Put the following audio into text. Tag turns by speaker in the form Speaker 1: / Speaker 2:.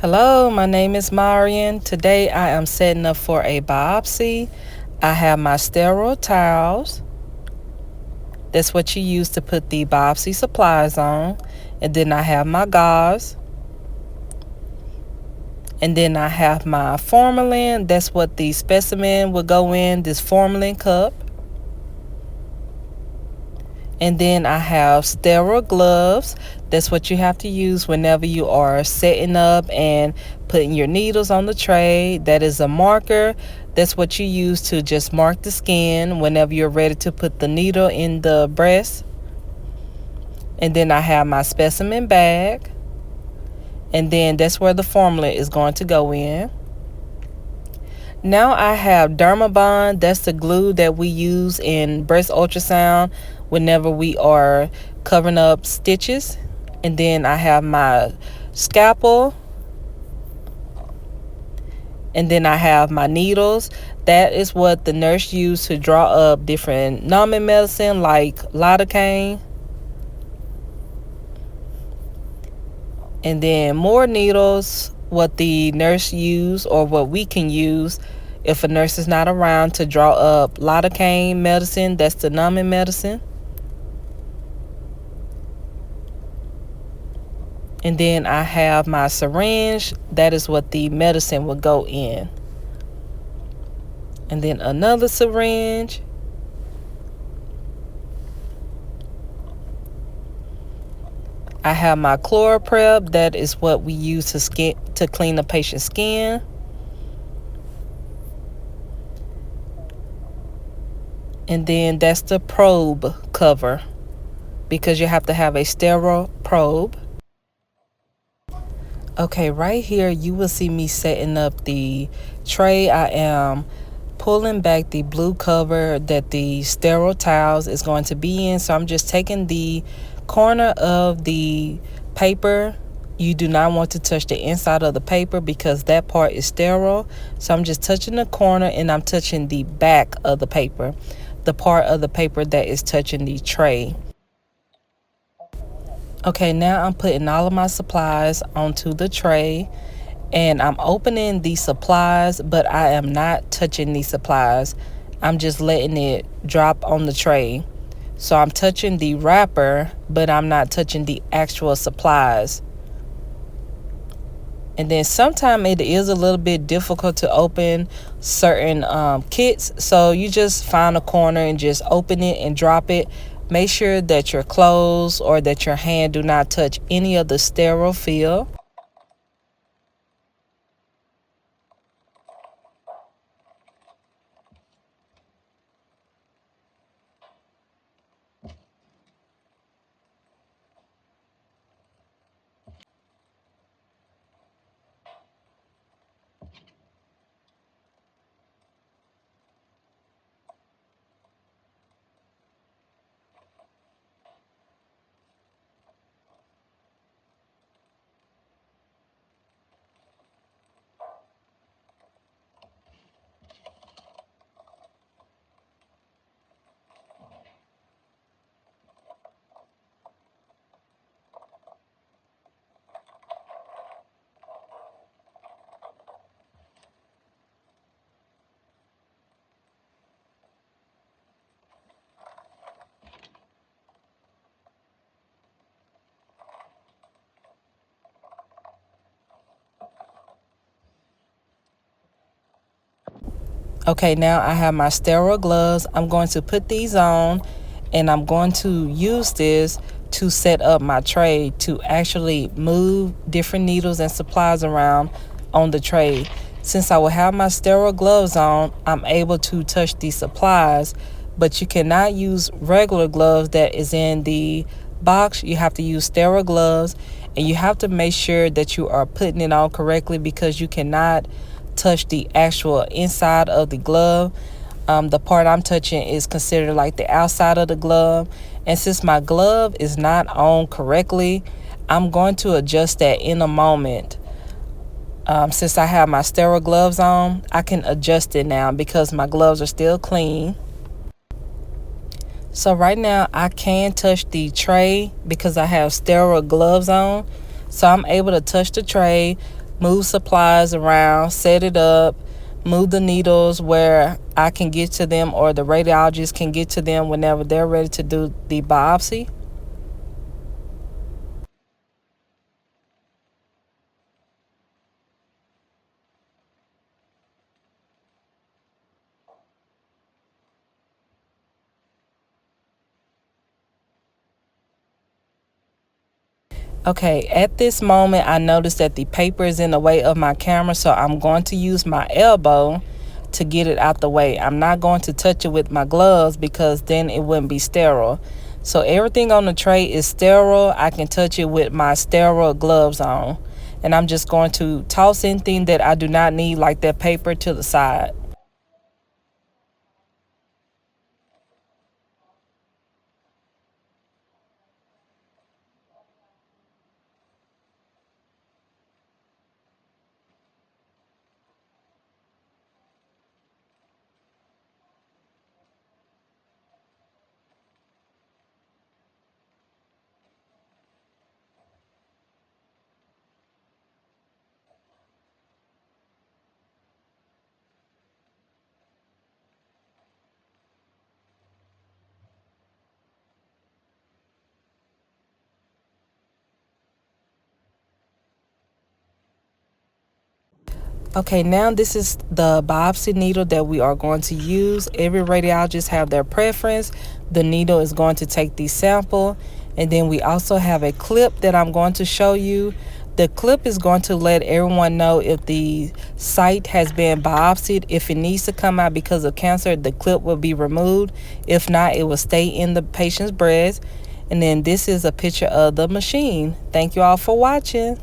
Speaker 1: Hello, my name is Myrian. Today I am setting up for a biopsy. I have my sterile towels. That's what you use to put the biopsy supplies on. And then I have my gauze. And then I have my formalin. That's what the specimen will go in, this formalin cup. And then I have sterile gloves. That's what you have to use whenever you are setting up and putting your needles on the tray. That is a marker. That's what you use to just mark the skin whenever you're ready to put the needle in the breast. And then I have my specimen bag. And then that's where the formalin is going to go in. Now I have Dermabond. That's the glue that we use in breast ultrasound whenever we are covering up stitches. And then I have my scalpel. And then I have my needles. That is what the nurse used to draw up different numbing medicine like lidocaine. And then more needles, what the nurse used or what we can use if a nurse is not around to draw up lidocaine medicine. That's the numbing medicine. And then I have my syringe. That is what the medicine will go in. And then another syringe. I have my ChloroPrep. That is what we use to clean the patient's skin. And then that's the probe cover, because you have to have a sterile probe. Okay, right here you will see me setting up the tray. I am pulling back the blue cover that the sterile towels is going to be in. So I'm just taking the corner of the paper. You do not want to touch the inside of the paper because that part is sterile. So I'm just touching the corner and I'm touching the back of the paper, the part of the paper that is touching the tray. Okay, now I'm putting all of my supplies onto the tray and I'm opening the supplies, but I am not touching the supplies. I'm just letting it drop on the tray. So I'm touching the wrapper, but I'm not touching the actual supplies. And then sometimes it is a little bit difficult to open certain kits. So you just find a corner and just open it and drop it. Make sure that your clothes or that your hand do not touch any of the sterile fill. Okay, now I have my sterile gloves. I'm going to put these on and I'm going to use this to set up my tray to actually move different needles and supplies around on the tray. Since I will have my sterile gloves on, I'm able to touch the supplies, but you cannot use regular gloves that is in the box. You have to use sterile gloves, and you have to make sure that you are putting it on correctly because you cannot touch the actual inside of the glove. The part I'm touching is considered like the outside of the glove, and since my glove is not on correctly, I'm going to adjust that in a moment. Since I have my sterile gloves on, I can adjust it now because my gloves are still clean. So right now I can touch the tray because I have sterile gloves on. So I'm able to touch the tray, move supplies around, set it up, move the needles where I can get to them or the radiologist can get to them whenever they're ready to do the biopsy. Okay, at this moment, I noticed that the paper is in the way of my camera, so I'm going to use my elbow to get it out the way. I'm not going to touch it with my gloves because then it wouldn't be sterile. So everything on the tray is sterile. I can touch it with my sterile gloves on. And I'm just going to toss anything that I do not need, like that paper, to the side. Okay, now this is the biopsy needle that we are going to use. Every radiologist have their preference. The needle is going to take the sample, and then we also have a clip that I'm going to show you. The clip is going to let everyone know if the site has been biopsied. If it needs to come out because of cancer, the clip will be removed. If not, it will stay in the patient's breast. And then this is a picture of the machine. Thank you all for watching.